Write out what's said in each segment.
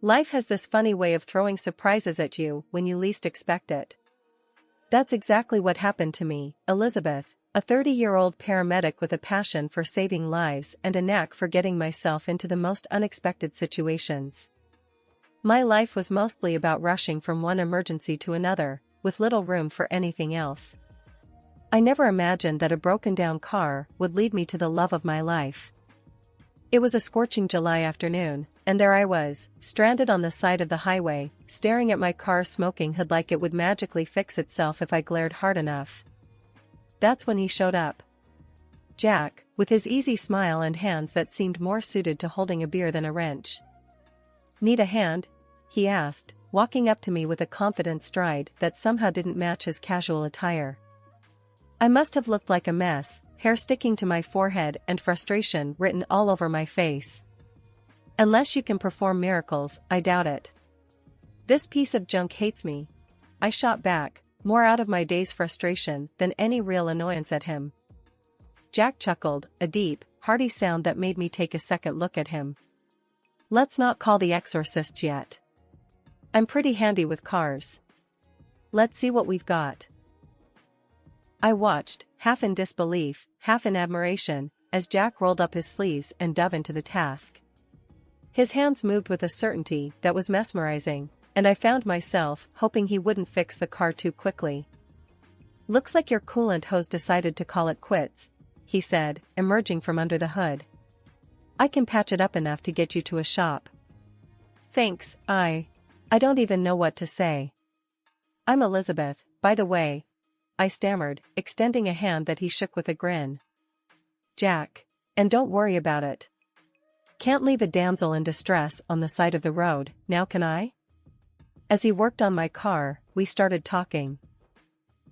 Life has this funny way of throwing surprises at you when you least expect it. That's exactly what happened to me, Elizabeth, a 30-year-old paramedic with a passion for saving lives and a knack for getting myself into the most unexpected situations. My life was mostly about rushing from one emergency to another, with little room for anything else. I never imagined that a broken-down car would lead me to the love of my life. It was a scorching July afternoon, and there I was, stranded on the side of the highway, staring at my car's smoking hood like it would magically fix itself if I glared hard enough. That's when he showed up. Jack, with his easy smile and hands that seemed more suited to holding a beer than a wrench. "Need a hand?" he asked, walking up to me with a confident stride that somehow didn't match his casual attire. I must have looked like a mess, hair sticking to my forehead and frustration written all over my face. "Unless you can perform miracles, I doubt it." "This piece of junk hates me," I shot back, more out of my day's frustration than any real annoyance at him. Jack chuckled, a deep, hearty sound that made me take a second look at him. "Let's not call the exorcist yet. I'm pretty handy with cars. Let's see what we've got." I watched, half in disbelief, half in admiration, as Jack rolled up his sleeves and dove into the task. His hands moved with a certainty that was mesmerizing, and I found myself hoping he wouldn't fix the car too quickly. "Looks like your coolant hose decided to call it quits," he said, emerging from under the hood. "I can patch it up enough to get you to a shop." "Thanks, I don't even know what to say." "I'm Elizabeth, by the way," I stammered, extending a hand that he shook with a grin. "Jack. And don't worry about it. Can't leave a damsel in distress on the side of the road, now can I?" As he worked on my car, we started talking.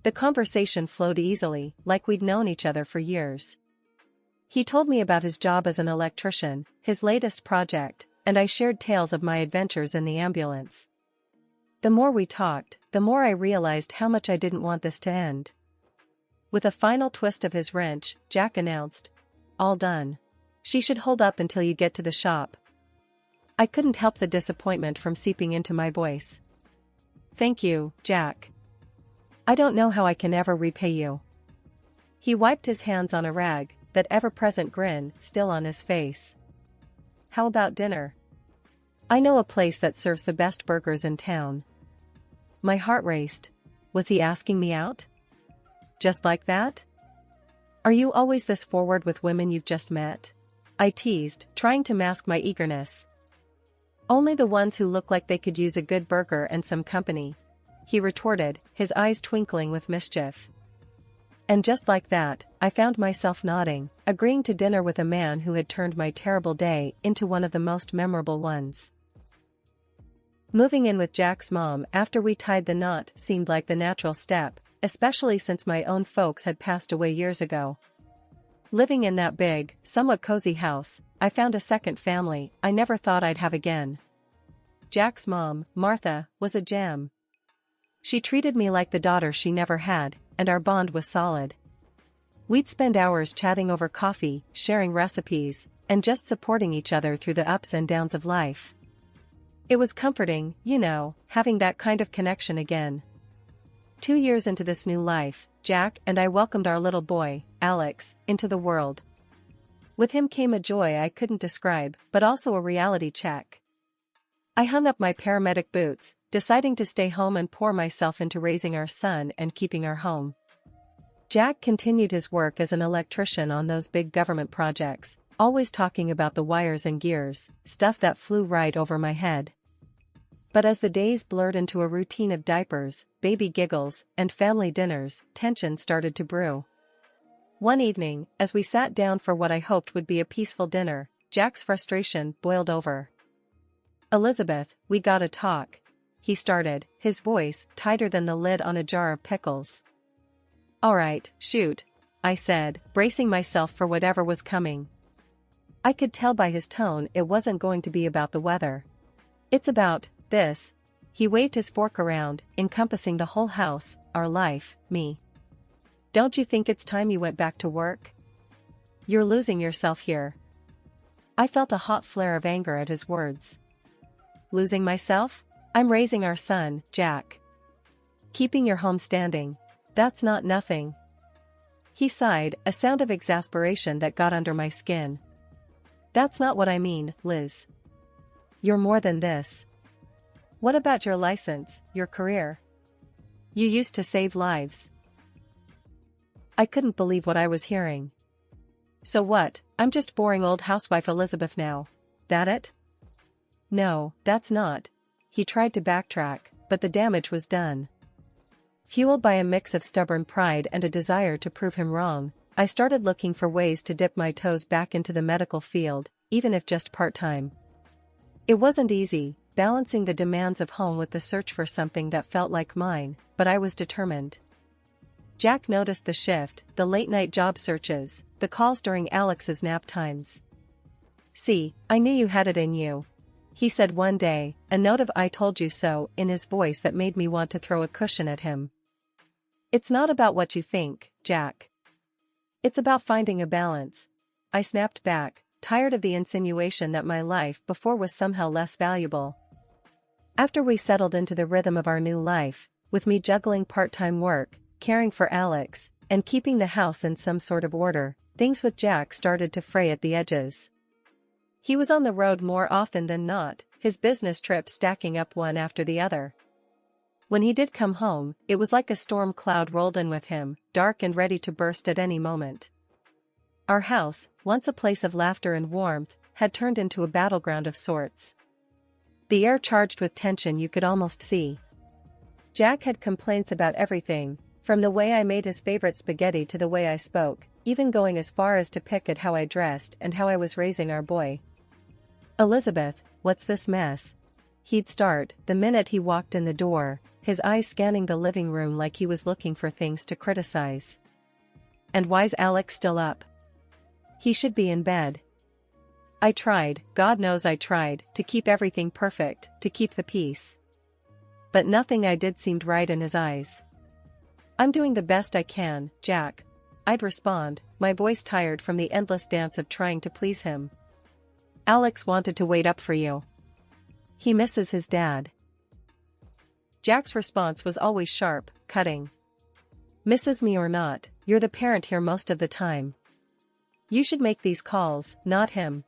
The conversation flowed easily, like we'd known each other for years. He told me about his job as an electrician, his latest project, and I shared tales of my adventures in the ambulance. The more we talked, the more I realized how much I didn't want this to end. With a final twist of his wrench, Jack announced, "All done. She should hold up until you get to the shop." I couldn't help the disappointment from seeping into my voice. "Thank you, Jack. I don't know how I can ever repay you." He wiped his hands on a rag, that ever-present grin still on his face. "How about dinner? I know a place that serves the best burgers in town." My heart raced. Was he asking me out? Just like that? "Are you always this forward with women you've just met?" I teased, trying to mask my eagerness. "Only the ones who look like they could use a good burger and some company," he retorted, his eyes twinkling with mischief. And just like that, I found myself nodding, agreeing to dinner with a man who had turned my terrible day into one of the most memorable ones. Moving in with Jack's mom after we tied the knot seemed like the natural step, especially since my own folks had passed away years ago. Living in that big, somewhat cozy house, I found a second family I never thought I'd have again. Jack's mom, Martha, was a gem. She treated me like the daughter she never had, and our bond was solid. We'd spend hours chatting over coffee, sharing recipes, and just supporting each other through the ups and downs of life. It was comforting, having that kind of connection again. 2 years into this new life, Jack and I welcomed our little boy, Alex, into the world. With him came a joy I couldn't describe, but also a reality check. I hung up my paramedic boots, deciding to stay home and pour myself into raising our son and keeping our home. Jack continued his work as an electrician on those big government projects, always talking about the wires and gears, stuff that flew right over my head. But as the days blurred into a routine of diapers, baby giggles, and family dinners, tension started to brew. One evening, as we sat down for what I hoped would be a peaceful dinner, Jack's frustration boiled over. "Elizabeth, we gotta talk," he started, his voice tighter than the lid on a jar of pickles. "All right, shoot," I said, bracing myself for whatever was coming. I could tell by his tone it wasn't going to be about the weather. "It's about this." He waved his fork around, encompassing the whole house, our life, me. "Don't you think it's time you went back to work? You're losing yourself here." I felt a hot flare of anger at his words. Losing myself? I'm raising our son, Jack. Keeping your home standing. That's not nothing. He sighed, a sound of exasperation that got under my skin. That's not what I mean, Liz. You're more than this. What about your license, your career? You used to save lives. I couldn't believe what I was hearing. So what, I'm just boring old housewife Elizabeth now. That it? No, that's not. He tried to backtrack, but the damage was done. Fueled by a mix of stubborn pride and a desire to prove him wrong, I started looking for ways to dip my toes back into the medical field, even if just part-time. It wasn't easy, balancing the demands of home with the search for something that felt like mine, but I was determined. Jack noticed the shift, the late-night job searches, the calls during Alex's nap times. "See, I knew you had it in you," he said one day, a note of "I told you so" in his voice that made me want to throw a cushion at him. "It's not about what you think, Jack. It's about finding a balance," I snapped back, tired of the insinuation that my life before was somehow less valuable. After we settled into the rhythm of our new life, with me juggling part-time work, caring for Alex, and keeping the house in some sort of order, things with Jack started to fray at the edges. He was on the road more often than not, his business trips stacking up one after the other. When he did come home, it was like a storm cloud rolled in with him, dark and ready to burst at any moment. Our house, once a place of laughter and warmth, had turned into a battleground of sorts. The air charged with tension you could almost see. Jack had complaints about everything, from the way I made his favorite spaghetti to the way I spoke, even going as far as to pick at how I dressed and how I was raising our boy. "Elizabeth, what's this mess?" He'd start, the minute he walked in the door, his eyes scanning the living room like he was looking for things to criticize. "And why's Alex still up? He should be in bed." I tried, God knows I tried, to keep everything perfect, to keep the peace. But nothing I did seemed right in his eyes. "I'm doing the best I can, Jack," I'd respond, my voice tired from the endless dance of trying to please him. "Alex wanted to wait up for you. He misses his dad." Jack's response was always sharp, cutting. "Misses me or not, you're the parent here most of the time. You should make these calls, not him."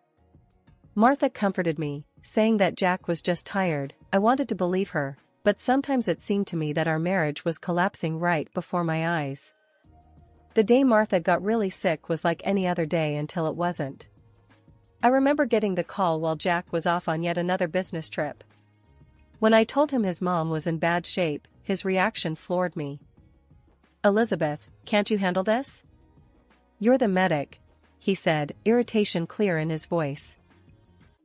Martha comforted me, saying that Jack was just tired. I wanted to believe her, but sometimes it seemed to me that our marriage was collapsing right before my eyes. The day Martha got really sick was like any other day until it wasn't. I remember getting the call while Jack was off on yet another business trip. When I told him his mom was in bad shape, his reaction floored me. "Elizabeth, can't you handle this? You're the medic," he said, irritation clear in his voice.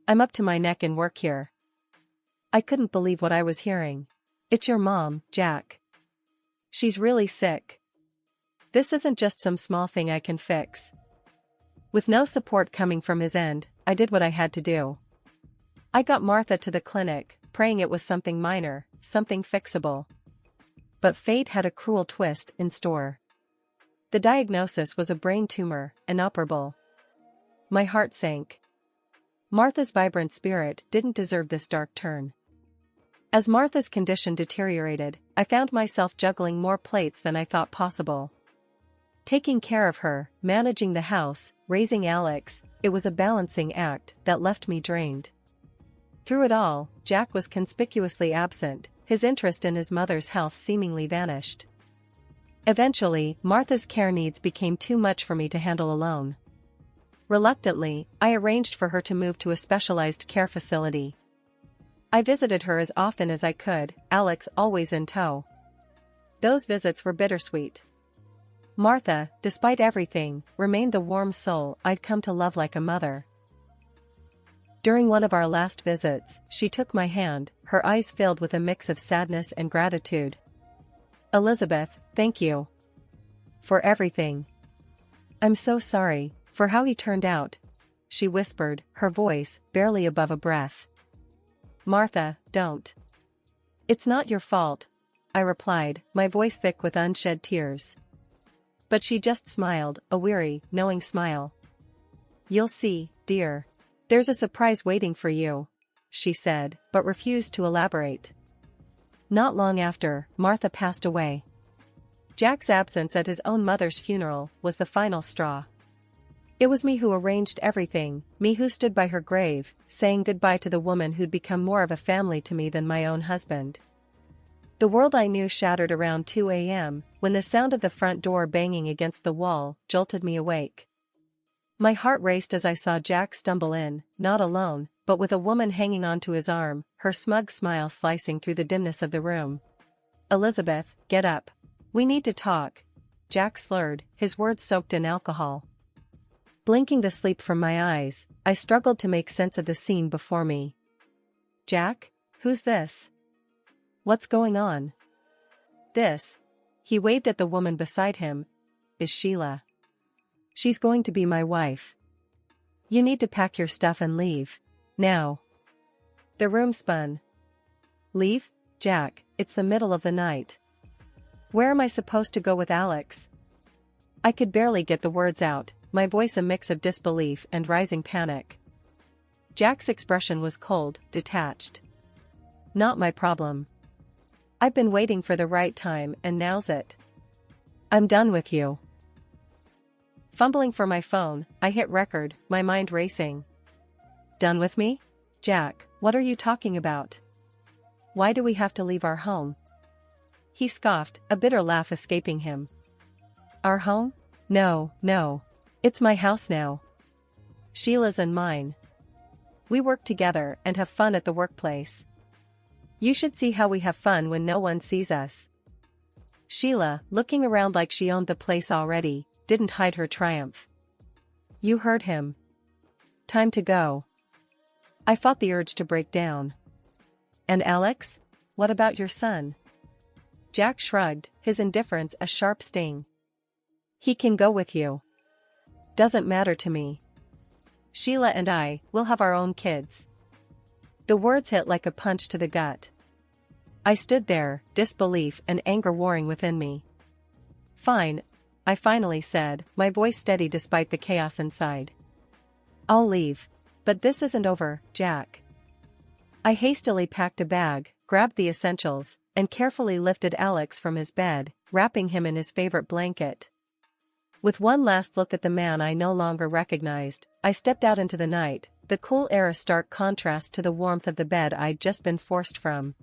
"I'm up to my neck in work here." I couldn't believe what I was hearing. "It's your mom, Jack. She's really sick. This isn't just some small thing I can fix." With no support coming from his end, I did what I had to do. I got Martha to the clinic, praying it was something minor, something fixable. But fate had a cruel twist in store. The diagnosis was a brain tumor, inoperable. My heart sank. Martha's vibrant spirit didn't deserve this dark turn. As Martha's condition deteriorated, I found myself juggling more plates than I thought possible. Taking care of her, managing the house, raising Alex, it was a balancing act that left me drained. Through it all, Jack was conspicuously absent, his interest in his mother's health seemingly vanished. Eventually, Martha's care needs became too much for me to handle alone. Reluctantly, I arranged for her to move to a specialized care facility. I visited her as often as I could, Alex always in tow. Those visits were bittersweet. Martha, despite everything, remained the warm soul I'd come to love like a mother. During one of our last visits, she took my hand, her eyes filled with a mix of sadness and gratitude. "Elizabeth, thank you for everything. I'm so sorry for how he turned out," she whispered, her voice barely above a breath. "Martha, don't. It's not your fault," I replied, my voice thick with unshed tears. But she just smiled, a weary, knowing smile. "You'll see, dear. There's a surprise waiting for you," she said, but refused to elaborate. Not long after, Martha passed away. Jack's absence at his own mother's funeral was the final straw. It was me who arranged everything, me who stood by her grave, saying goodbye to the woman who'd become more of a family to me than my own husband. The world I knew shattered around 2 a.m., when the sound of the front door banging against the wall jolted me awake. My heart raced as I saw Jack stumble in, not alone, but with a woman hanging onto his arm, her smug smile slicing through the dimness of the room. "Elizabeth, get up. We need to talk," Jack slurred, his words soaked in alcohol. Blinking the sleep from my eyes, I struggled to make sense of the scene before me. "Jack? Who's this? What's going on?" "This," he waved at the woman beside him, "is Sheila. She's going to be my wife. You need to pack your stuff and leave. Now." The room spun. "Leave? Jack, it's the middle of the night. Where am I supposed to go with Alex?" I could barely get the words out, my voice a mix of disbelief and rising panic. Jack's expression was cold, detached. "Not my problem. I've been waiting for the right time and now's it. I'm done with you." Fumbling for my phone, I hit record, my mind racing. "Done with me? Jack, what are you talking about? Why do we have to leave our home?" He scoffed, a bitter laugh escaping him. "Our home? No, no. It's my house now. Sheila's and mine. We work together and have fun at the workplace. You should see how we have fun when no one sees us." Sheila, looking around like she owned the place already, didn't hide her triumph. "You heard him. Time to go." I fought the urge to break down. "And Alex? What about your son?" Jack shrugged, his indifference a sharp sting. "He can go with you. Doesn't matter to me. Sheila and I will have our own kids." The words hit like a punch to the gut. I stood there, disbelief and anger warring within me. "Fine," I finally said, my voice steady despite the chaos inside. "I'll leave. But this isn't over, Jack." I hastily packed a bag, grabbed the essentials, and carefully lifted Alex from his bed, wrapping him in his favorite blanket. With one last look at the man I no longer recognized, I stepped out into the night, the cool air a stark contrast to the warmth of the bed I'd just been forced from.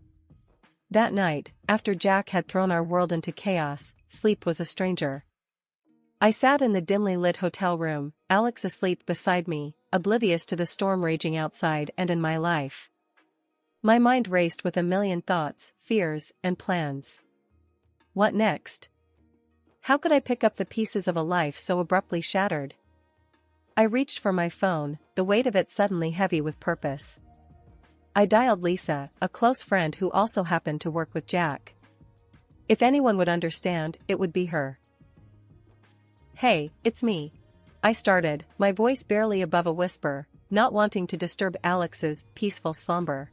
That night, after Jack had thrown our world into chaos, sleep was a stranger. I sat in the dimly lit hotel room, Alex asleep beside me, oblivious to the storm raging outside and in my life. My mind raced with a million thoughts, fears, and plans. What next? How could I pick up the pieces of a life so abruptly shattered? I reached for my phone, the weight of it suddenly heavy with purpose. I dialed Lisa, a close friend who also happened to work with Jack. If anyone would understand, it would be her. "Hey, it's me," I started, my voice barely above a whisper, not wanting to disturb Alex's peaceful slumber.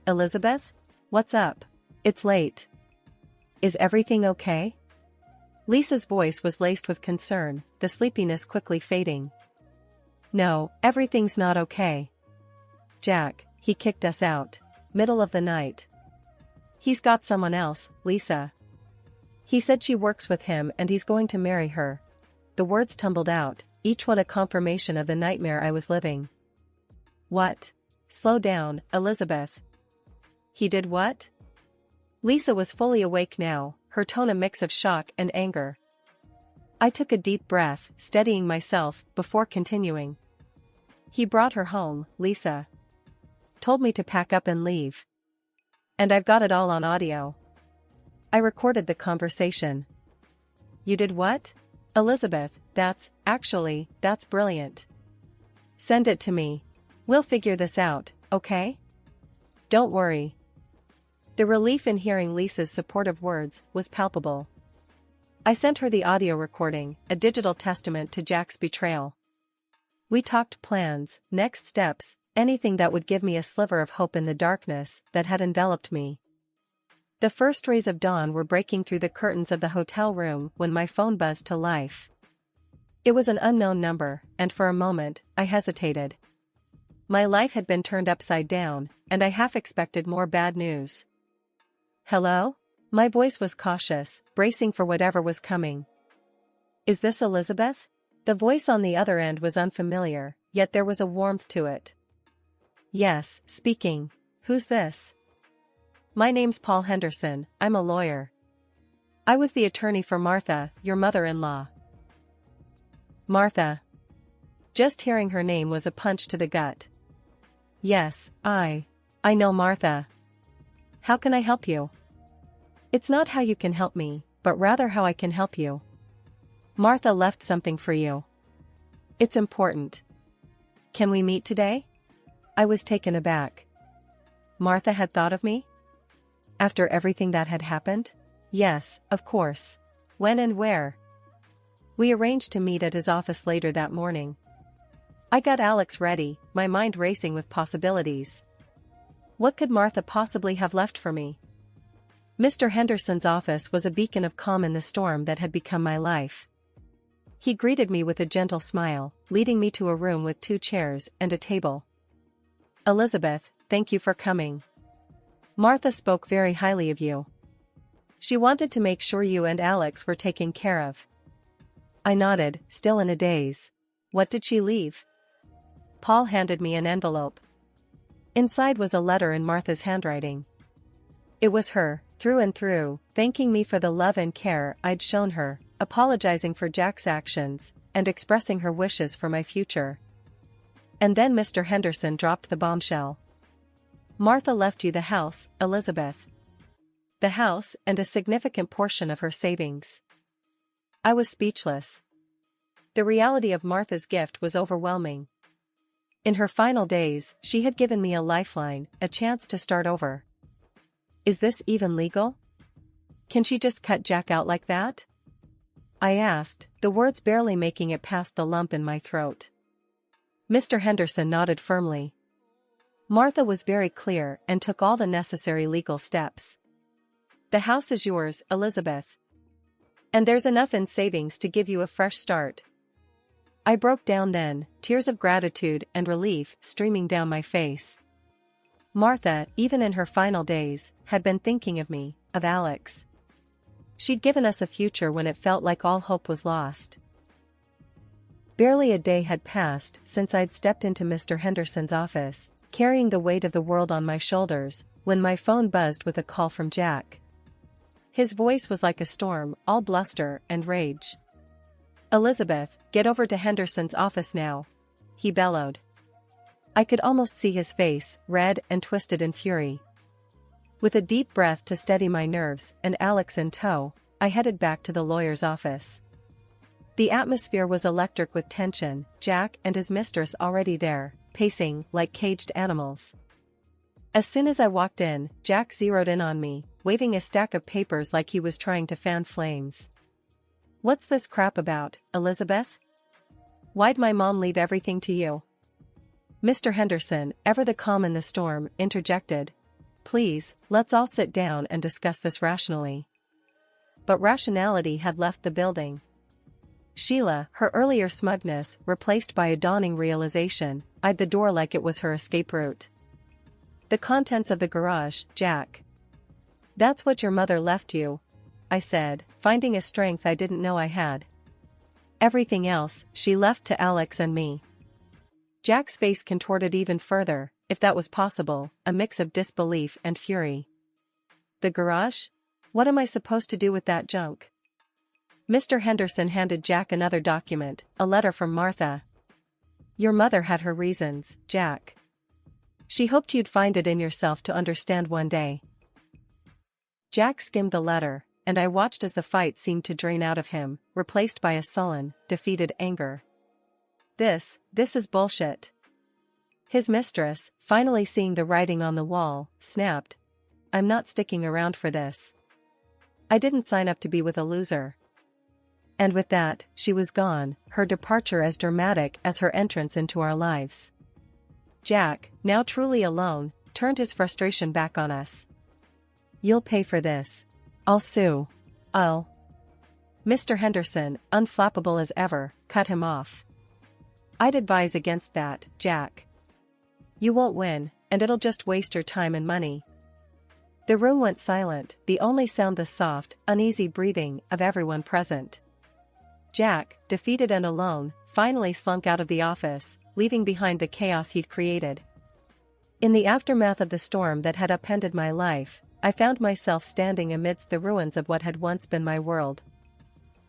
"Elizabeth? What's up? It's late. Is everything okay?" Lisa's voice was laced with concern, the sleepiness quickly fading. "No, everything's not okay. Jack, he kicked us out. Middle of the night. He's got someone else, Lisa. He said she works with him and he's going to marry her." The words tumbled out, each one a confirmation of the nightmare I was living. "What? Slow down, Elizabeth. He did what?" Lisa was fully awake now, her tone a mix of shock and anger. I took a deep breath, steadying myself, before continuing. "He brought her home, Lisa. Told me to pack up and leave. And I've got it all on audio. I recorded the conversation." "You did what?" "Elizabeth, that's brilliant. Send it to me. We'll figure this out, okay? Don't worry." The relief in hearing Lisa's supportive words was palpable. I sent her the audio recording, a digital testament to Jack's betrayal. We talked plans, next steps, anything that would give me a sliver of hope in the darkness that had enveloped me. The first rays of dawn were breaking through the curtains of the hotel room when my phone buzzed to life. It was an unknown number, and for a moment, I hesitated. My life had been turned upside down, and I half expected more bad news. "Hello?" My voice was cautious, bracing for whatever was coming. "Is this Elizabeth?" The voice on the other end was unfamiliar, yet there was a warmth to it. "Yes, speaking. Who's this?" "My name's Paul Henderson, I'm a lawyer. I was the attorney for Martha, your mother-in-law." Martha. Just hearing her name was a punch to the gut. "Yes, I know Martha. How can I help you?" "It's not how you can help me, but rather how I can help you. Martha left something for you. It's important. Can we meet today?" I was taken aback. Martha had thought of me? After everything that had happened? Yes, of course. When and where? We arranged to meet at his office later that morning. I got Alex ready, my mind racing with possibilities. What could Martha possibly have left for me? Mr. Henderson's office was a beacon of calm in the storm that had become my life. He greeted me with a gentle smile, leading me to a room with 2 chairs and a table. "Elizabeth, thank you for coming. Martha spoke very highly of you. She wanted to make sure you and Alex were taken care of." I nodded, still in a daze. "What did she leave?" Paul handed me an envelope. Inside was a letter in Martha's handwriting. It was her, through and through, thanking me for the love and care I'd shown her, apologizing for Jack's actions, and expressing her wishes for my future. And then Mr. Henderson dropped the bombshell. "Martha left you the house, Elizabeth. The house and a significant portion of her savings." I was speechless. The reality of Martha's gift was overwhelming. In her final days, she had given me a lifeline, a chance to start over. Is this even legal? Can she just cut Jack out like that? I asked, the words barely making it past the lump in my throat. Mr. Henderson nodded firmly. Martha was very clear and took all the necessary legal steps. "The house is yours, Elizabeth. And there's enough in savings to give you a fresh start." I broke down then, tears of gratitude and relief streaming down my face. Martha, even in her final days, had been thinking of me, of Alex. She'd given us a future when it felt like all hope was lost. Barely a day had passed since I'd stepped into Mr. Henderson's office, carrying the weight of the world on my shoulders, when my phone buzzed with a call from Jack. His voice was like a storm, all bluster and rage. "Elizabeth, get over to Henderson's office now," he bellowed. I could almost see his face, red and twisted in fury. With a deep breath to steady my nerves and Alex in tow, I headed back to the lawyer's office. The atmosphere was electric with tension, Jack and his mistress already there, pacing like caged animals. As soon as I walked in, Jack zeroed in on me, waving a stack of papers like he was trying to fan flames. "What's this crap about, Elizabeth? Why'd my mom leave everything to you?" Mr. Henderson, ever the calm in the storm, interjected. "Please, let's all sit down and discuss this rationally." But rationality had left the building. Sheila, her earlier smugness replaced by a dawning realization, eyed the door like it was her escape route. "The contents of the garage, Jack. That's what your mother left you," I said, finding a strength I didn't know I had. "Everything else, she left to Alex and me." Jack's face contorted even further, if that was possible, a mix of disbelief and fury. "The garage? What am I supposed to do with that junk?" Mr. Henderson handed Jack another document, a letter from Martha. "Your mother had her reasons, Jack. She hoped you'd find it in yourself to understand one day." Jack skimmed the letter, and I watched as the fight seemed to drain out of him, replaced by a sullen, defeated anger. This is bullshit." His mistress, finally seeing the writing on the wall, snapped. "I'm not sticking around for this. I didn't sign up to be with a loser." And with that, she was gone, her departure as dramatic as her entrance into our lives. Jack, now truly alone, turned his frustration back on us. "You'll pay for this. I'll sue. I'll—" Mr. Henderson, unflappable as ever, cut him off. "I'd advise against that, Jack. You won't win, and it'll just waste your time and money." The room went silent, the only sound the soft, uneasy breathing of everyone present. Jack, defeated and alone, finally slunk out of the office, leaving behind the chaos he'd created. In the aftermath of the storm that had upended my life, I found myself standing amidst the ruins of what had once been my world.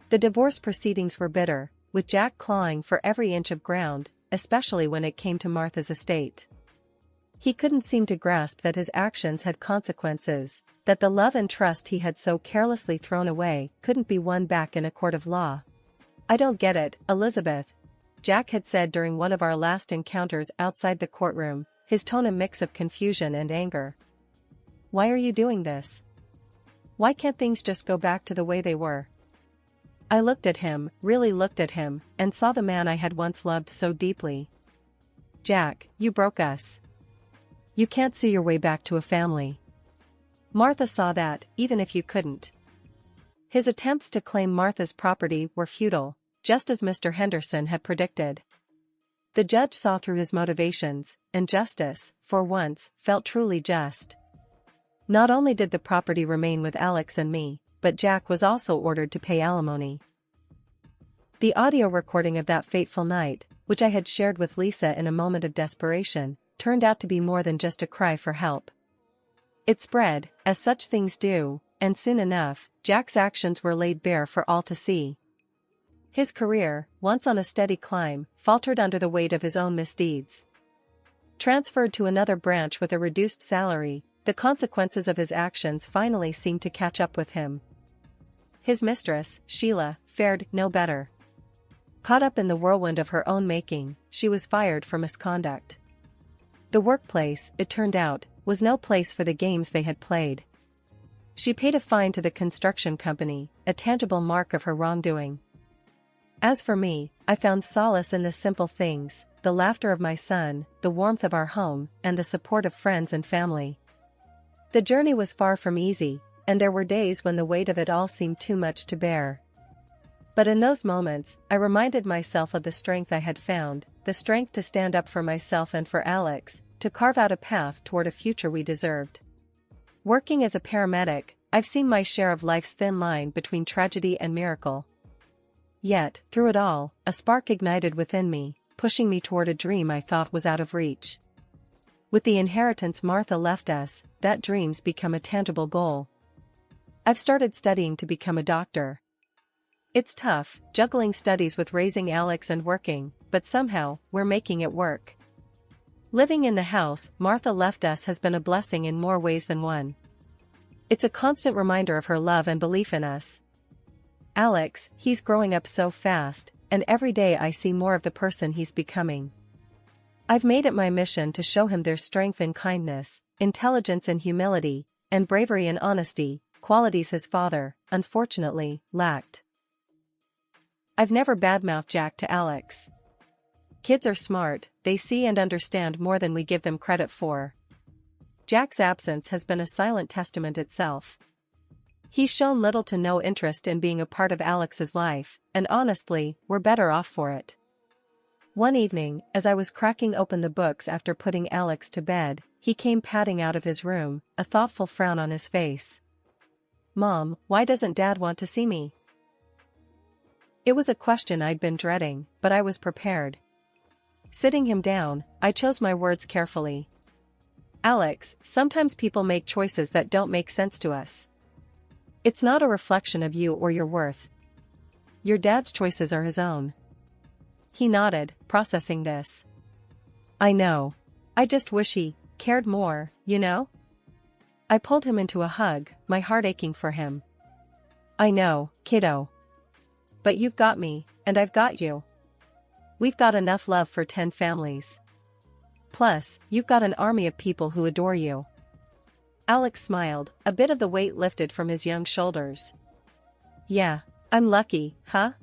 The divorce proceedings were bitter, with Jack clawing for every inch of ground, especially when it came to Martha's estate. He couldn't seem to grasp that his actions had consequences, that the love and trust he had so carelessly thrown away couldn't be won back in a court of law. "I don't get it, Elizabeth," Jack had said during one of our last encounters outside the courtroom, his tone a mix of confusion and anger. "Why are you doing this? Why can't things just go back to the way they were?" I looked at him, really looked at him, and saw the man I had once loved so deeply. "Jack, you broke us. You can't sue your way back to a family. Martha saw that, even if you couldn't." His attempts to claim Martha's property were futile, just as Mr. Henderson had predicted. The judge saw through his motivations, and justice, for once, felt truly just. Not only did the property remain with Alex and me, but Jack was also ordered to pay alimony. The audio recording of that fateful night, which I had shared with Lisa in a moment of desperation, turned out to be more than just a cry for help. It spread, as such things do, and soon enough, Jack's actions were laid bare for all to see. His career, once on a steady climb, faltered under the weight of his own misdeeds. Transferred to another branch with a reduced salary, the consequences of his actions finally seemed to catch up with him. His mistress, Sheila, fared no better. Caught up in the whirlwind of her own making, she was fired for misconduct. The workplace, it turned out, was no place for the games they had played. She paid a fine to the construction company, a tangible mark of her wrongdoing. As for me, I found solace in the simple things, the laughter of my son, the warmth of our home, and the support of friends and family. The journey was far from easy, and there were days when the weight of it all seemed too much to bear. But in those moments, I reminded myself of the strength I had found, the strength to stand up for myself and for Alex, to carve out a path toward a future we deserved. Working as a paramedic, I've seen my share of life's thin line between tragedy and miracle. Yet, through it all, a spark ignited within me, pushing me toward a dream I thought was out of reach. With the inheritance Martha left us, that dream's become a tangible goal. I've started studying to become a doctor. It's tough, juggling studies with raising Alex and working, but somehow, we're making it work. Living in the house Martha left us has been a blessing in more ways than one. It's a constant reminder of her love and belief in us. Alex, he's growing up so fast, and every day I see more of the person he's becoming. I've made it my mission to show him there's strength in kindness, intelligence and humility, and bravery and honesty, qualities his father, unfortunately, lacked. I've never badmouthed Jack to Alex. Kids are smart, they see and understand more than we give them credit for. Jack's absence has been a silent testament itself. He's shown little to no interest in being a part of Alex's life, and honestly, we're better off for it. One evening, as I was cracking open the books after putting Alex to bed, he came padding out of his room, a thoughtful frown on his face. "Mom, why doesn't Dad want to see me?" It was a question I'd been dreading, but I was prepared. Sitting him down, I chose my words carefully. "Alex, sometimes people make choices that don't make sense to us. It's not a reflection of you or your worth. Your dad's choices are his own." He nodded, processing this. "I know. I just wish he cared more, you know?" I pulled him into a hug, my heart aching for him. "I know, kiddo. But you've got me, and I've got you. We've got enough love for 10 families. Plus, you've got an army of people who adore you." Alex smiled, a bit of the weight lifted from his young shoulders. "Yeah, I'm lucky, huh?"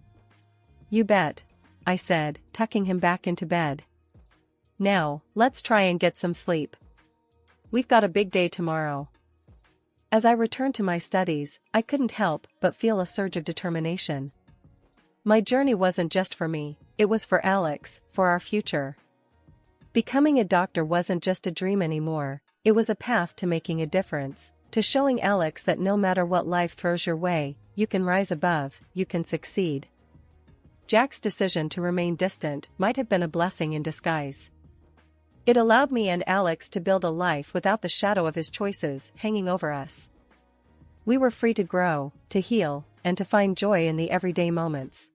"You bet," I said, tucking him back into bed. "Now, let's try and get some sleep. We've got a big day tomorrow." As I returned to my studies, I couldn't help but feel a surge of determination. My journey wasn't just for me, it was for Alex, for our future. Becoming a doctor wasn't just a dream anymore, it was a path to making a difference, to showing Alex that no matter what life throws your way, you can rise above, you can succeed. Jack's decision to remain distant might have been a blessing in disguise. It allowed me and Alex to build a life without the shadow of his choices hanging over us. We were free to grow, to heal, and to find joy in the everyday moments.